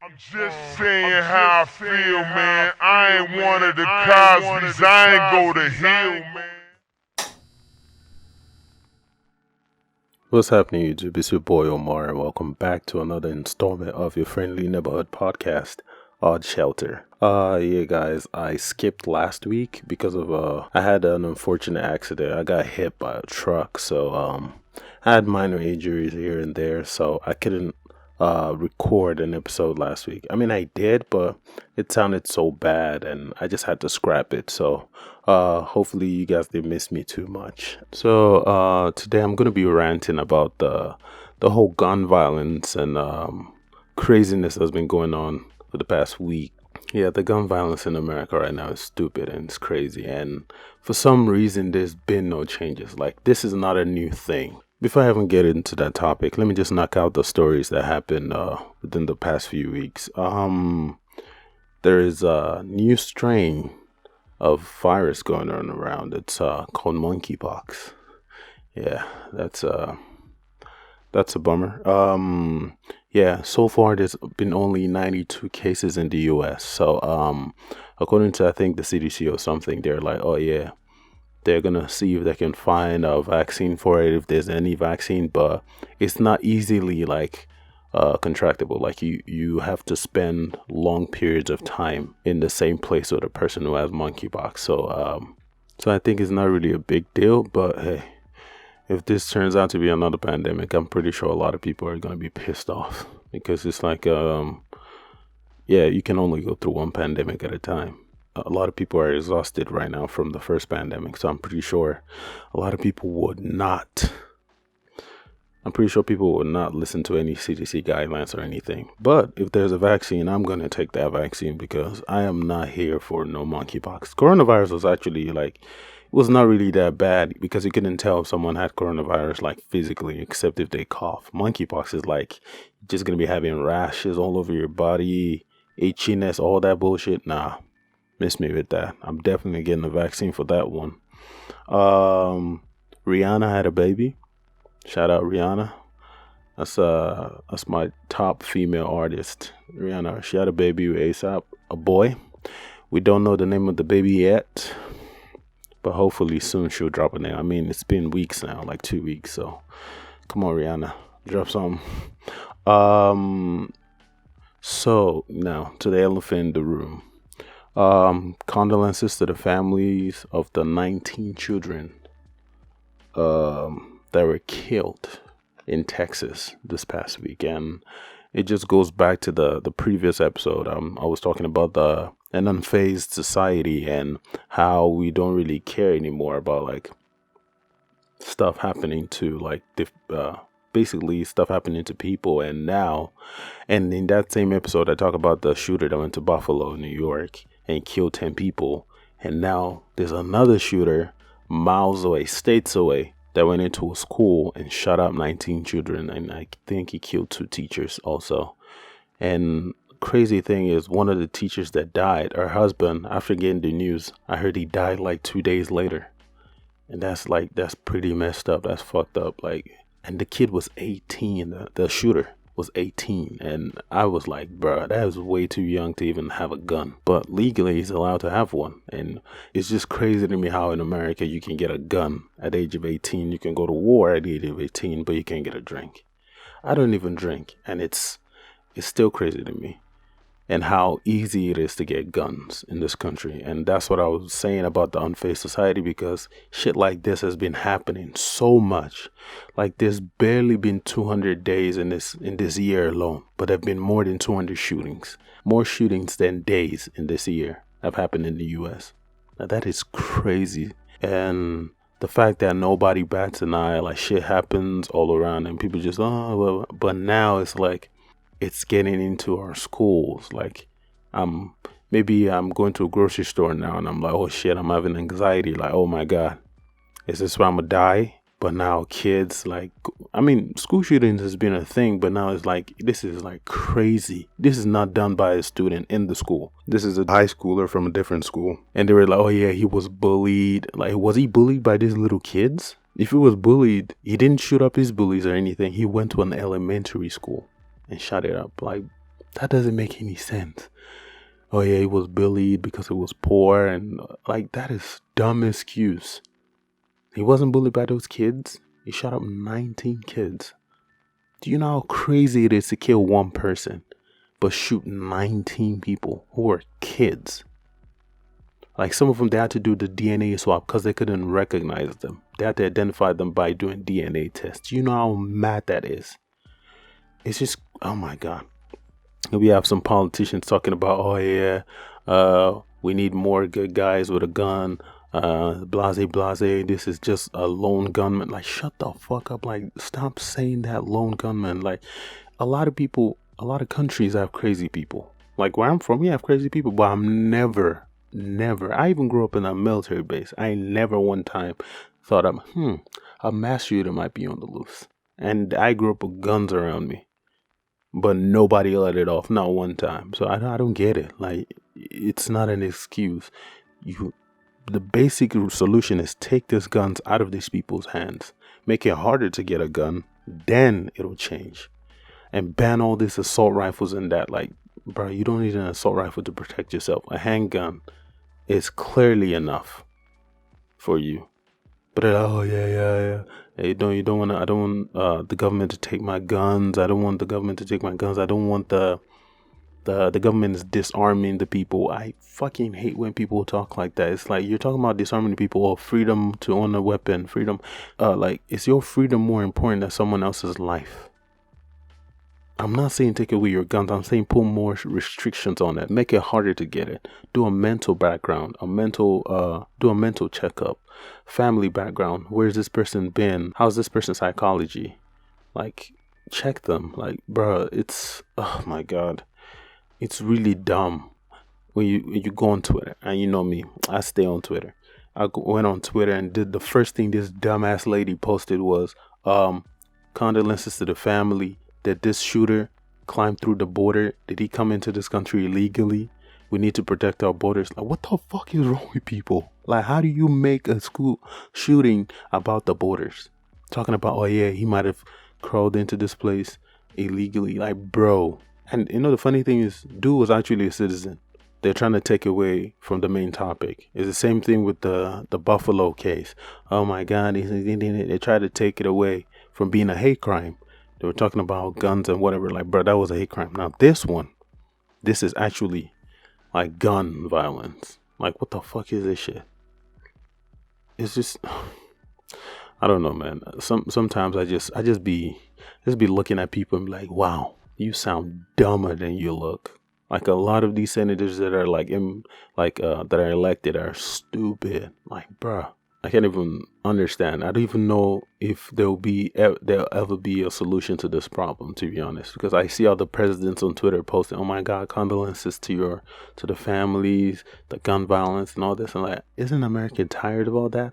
I'm just saying how I feel, man. I ain't one of the Cosby's. I ain't go to Hill, man. What's happening, YouTube? It's your boy Omar, and welcome back to another installment of your friendly neighborhood podcast, Odd Shelter. Yeah, guys, I skipped last week because of I had an unfortunate accident. I got hit by a truck, so I had minor injuries here and there, so I couldn't record an episode last week. I mean, I did, but it sounded so bad, and I just had to scrap it. So hopefully you guys didn't miss me too much. So today I'm gonna be ranting about the whole gun violence and craziness that's been going on for the past week. Yeah, the gun violence in America right now is stupid and it's crazy, and for some reason there's been no changes. Like, this is not a new thing. Before I even get into that topic, let me just knock out the stories that happened within the past few weeks. There is a new strain of virus going on around. It's called monkeypox. Yeah, that's a bummer. Yeah, so far there's been only 92 cases in the U.S. So according to, I think, the CDC or something, they're like, oh yeah, they're gonna see if they can find a vaccine for it, if there's any vaccine, but it's not easily like contractable. Like, you have to spend long periods of time in the same place with a person who has monkeypox. So I think it's not really a big deal. But hey, if this turns out to be another pandemic, I'm pretty sure a lot of people are gonna be pissed off, because it's like yeah, you can only go through one pandemic at a time. A lot of people are exhausted right now from the first pandemic, so I'm pretty sure people would not listen to any CDC guidelines or anything. But if there's a vaccine, I'm going to take that vaccine, because I am not here for no monkeypox. Coronavirus was actually it was not really that bad, because you couldn't tell if someone had coronavirus like physically, except if they cough. Monkeypox is like just going to be having rashes all over your body, itchiness, all that bullshit. Nah. Miss me with that. I'm definitely getting a vaccine for that one. Rihanna had a baby. Shout out Rihanna. That's my top female artist. Rihanna. She had a baby with ASAP, a boy. We don't know the name of the baby yet, but hopefully soon she'll drop a name. I mean, it's been weeks now, like 2 weeks. So come on, Rihanna, drop something. So now to the elephant in the room. Condolences to the families of the 19 children that were killed in Texas this past weekend. It just goes back to the previous episode. I was talking about an unfazed society and how we don't really care anymore about like stuff happening to basically stuff happening to people. And in that same episode, I talk about the shooter that went to Buffalo, New York, and killed 10 people. And now there's another shooter miles away, states away, that went into a school and shot up 19 children. And I think he killed 2 teachers also. And crazy thing is, one of the teachers that died, her husband, after getting the news, I heard he died like 2 days later. And that's pretty messed up. That's fucked up. And the kid was 18. The shooter was 18, and I was like, bruh, that is way too young to even have a gun. But legally, he's allowed to have one. And it's just crazy to me how in America you can get a gun at the age of 18. You can go to war at the age of 18, but you can't get a drink. I don't even drink, and it's still crazy to me. And how easy it is to get guns in this country. And that's what I was saying about the unfazed society, because shit like this has been happening so much. Like, there's barely been 200 days in this year alone, but there have been more than 200 shootings. More shootings than days in this year have happened in the US. Now, that is crazy. And the fact that nobody bats an eye, like, shit happens all around and people just, oh, well, but now it's like, it's getting into our schools. Like, maybe I'm going to a grocery store now and I'm like, oh shit, I'm having anxiety. Like, oh my God, is this where I'm gonna die? But now kids, like, I mean, school shootings has been a thing, but now it's like, this is like crazy. This is not done by a student in the school. This is a high schooler from a different school. And they were like, oh yeah, he was bullied. Like, was he bullied by these little kids? If he was bullied, he didn't shoot up his bullies or anything. He went to an elementary school and shot it up. Like, That doesn't make any sense. Oh yeah, he was bullied because he was poor, and like that is dumb excuse. He wasn't bullied by those kids. He shot up 19 kids. Do you know how crazy it is to kill one person, but shoot 19 people who are kids? Like some of them, they had to do the DNA swab because they couldn't recognize them. They had to identify them by doing DNA tests. You know how mad that is? It's just, oh my God. We have some politicians talking about, oh yeah, we need more good guys with a gun. Blase, this is just a lone gunman. Like, shut the fuck up. Like, stop saying that lone gunman. Like, a lot of people, a lot of countries have crazy people. Like, where I'm from, we have crazy people, but I'm never, I even grew up in a military base. I never one time thought, a mass shooter might be on the loose. And I grew up with guns around me, but nobody let it off, not one time. So I don't get it. Like, it's not an excuse. The basic solution is take these guns out of these people's hands, make it harder to get a gun, then it'll change, and ban all these assault rifles and that. Like, bro, you don't need an assault rifle to protect yourself. A handgun is clearly enough for you. But oh yeah. You don't want to. I don't want the government to take my guns. I don't want the government to take my guns. I don't want the government is disarming the people. I fucking hate when people talk like that. It's like you're talking about disarming the people, or freedom to own a weapon, freedom. Like, is your freedom more important than someone else's life? I'm not saying take away your guns. I'm saying put more restrictions on it. Make it harder to get it. Do a mental background, do a mental checkup, family background. Where's this person been? How's this person's psychology? Like, check them. Like, bro, it's, oh my God. It's really dumb when you go on Twitter, and you know me, I stay on Twitter. Went on Twitter and did the first thing this dumbass lady posted was, condolences to the family. Did this shooter climb through the border? Did he come into this country illegally? We need to protect our borders. Like, what the fuck is wrong with people? Like, how do you make a school shooting about the borders? Talking about, oh yeah, he might have crawled into this place illegally. Like, bro. And you know, the funny thing is, dude was actually a citizen. They're trying to take away from the main topic. It's the same thing with the Buffalo case. Oh my God, they tried to take it away from being a hate crime. They were talking about guns and whatever. Like, bro, that was a hate crime. Now this is actually like gun violence. Like, what the fuck is this shit? It's just, I don't know, man. Sometimes I just be looking at people and be like, wow, you sound dumber than you look. Like, a lot of these senators that are that are elected are stupid. Like, bruh, I can't even understand. I don't even know if there'll ever be a solution to this problem, to be honest, because I see all the presidents on Twitter posting, oh my God, condolences to the families, the gun violence and all this. And like, isn't America tired of all that?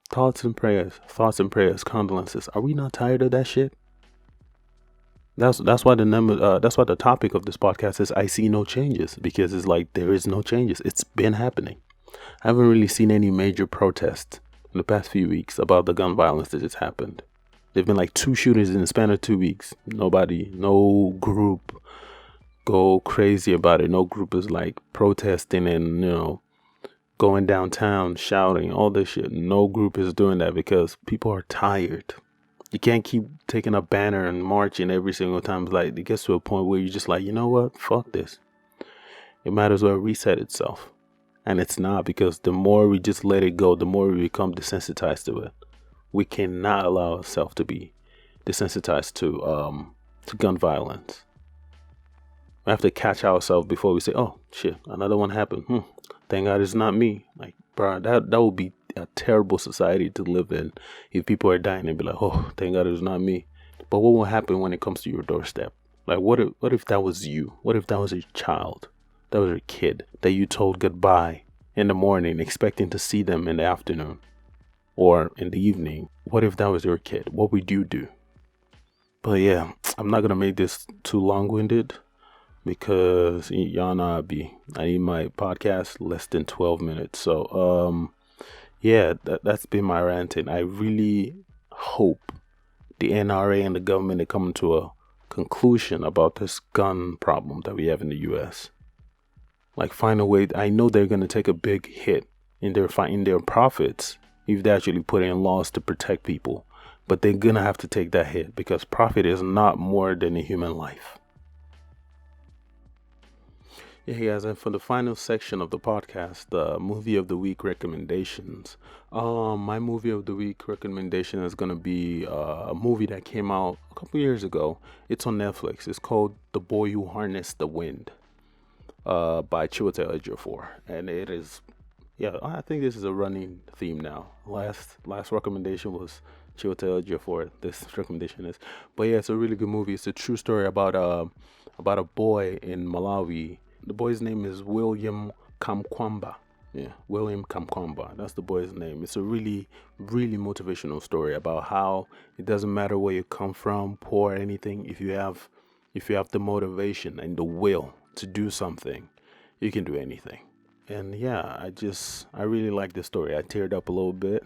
Thoughts and prayers, condolences. Are we not tired of that shit? That's why the topic of this podcast is I see no changes, because it's like there is no changes. It's been happening. I haven't really seen any major protests in the past few weeks about the gun violence that just happened. There've been like 2 shootings in the span of 2 weeks. No group go crazy about it. No group is like protesting and, you know, going downtown shouting, all this shit. No group is doing that because people are tired. You can't keep taking a banner and marching every single time. It's like, it gets to a point where you're just like, you know what? Fuck this. It might as well reset itself. And it's not, because the more we just let it go, the more we become desensitized to it. We cannot allow ourselves to be desensitized to gun violence. We have to catch ourselves before we say, oh shit, another one happened. Thank God it's not me. Like, bro, that would be a terrible society to live in if people are dying and be like, oh, thank God it's not me. But what will happen when it comes to your doorstep? Like, what if that was you? What if that was your child? That was your kid that you told goodbye in the morning, expecting to see them in the afternoon or in the evening? What if that was your kid? What would you do? But yeah, I'm not gonna make this too long-winded, because y'all know I need my podcast less than 12 minutes. So yeah, that's been my ranting. I really hope the NRA and the government are coming to a conclusion about this gun problem that we have in the U.S. Like, find a way. I know they're gonna take a big hit in their profits if they actually put in laws to protect people, but they're gonna have to take that hit because profit is not more than a human life. Yeah, guys, and for the final section of the podcast, the movie of the week recommendations. My movie of the week recommendation is gonna be a movie that came out a couple years ago. It's on Netflix. It's called The Boy Who Harnessed the Wind, by Chiwetel Ejiofor, and it is, yeah, I think this is a running theme now. Last recommendation was Chiwetel Ejiofor. This recommendation is, but yeah, it's a really good movie. It's a true story about a boy in Malawi. The boy's name is William Kamkwamba. Yeah, William Kamkwamba. That's the boy's name. It's a really, really motivational story about how it doesn't matter where you come from, poor, anything. If you have the motivation and the will to do something, you can do anything. And yeah, I really like this story. I teared up a little bit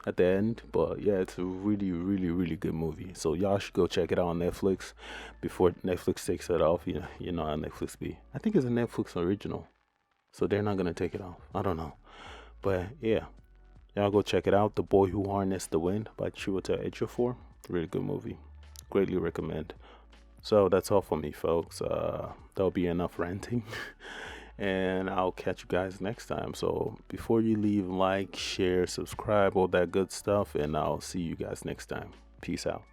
at the end, but yeah, it's a really, really, really good movie. So y'all should go check it out on Netflix before Netflix takes it off. You know how Netflix be. I think it's a Netflix original, so they're not gonna take it off. I don't know, but yeah, y'all go check it out. The Boy Who Harnessed the Wind by Chiwetel Ejiofor. Really good movie. Greatly recommend. So that's all for me, folks. That'll be enough ranting. And I'll catch you guys next time. So before you leave, like, share, subscribe, all that good stuff. And I'll see you guys next time. Peace out.